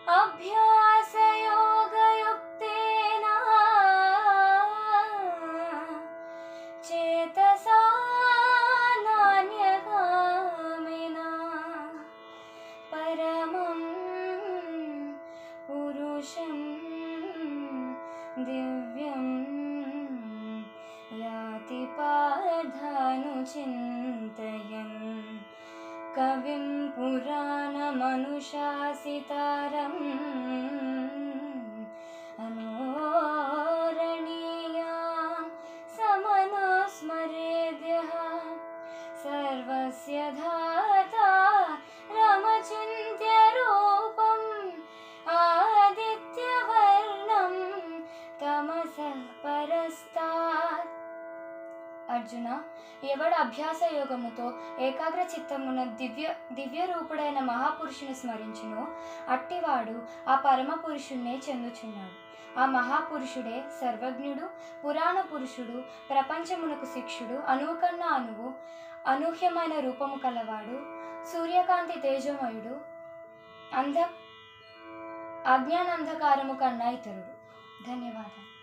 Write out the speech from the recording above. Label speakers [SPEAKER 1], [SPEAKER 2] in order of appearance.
[SPEAKER 1] अभ्यासयोगयुक्तेन चेतसा नान्यगामिना परमं पुरुषं दिव्यं याति पार्थानुचिन्तयन् कविं पुराणमनुशासितारम् अनोरणीयां समनुस्मरेद्यः सर्वस्य धाता रमचिन्त्यरूपम् आदित्यवर्णं तमसः परस्तात्। అర్జున, ఎవడు అభ్యాస యోగముతో ఏకాగ్ర చిత్తమున దివ్య రూపుడైన మహాపురుషుని స్మరించునో అట్టివాడు ఆ పరమ పురుషుణ్ణే చెందుచున్నాడు. ఆ మహాపురుషుడే సర్వజ్ఞుడు, పురాణ పురుషుడు, ప్రపంచమునకు శిక్షుడు, అణువు కన్నా అణువు, అనూహ్యమైన రూపము కలవాడు, సూర్యకాంతి తేజమయుడు, అజ్ఞానంధకారము కన్నా ఇతరుడు. ధన్యవాదాలు.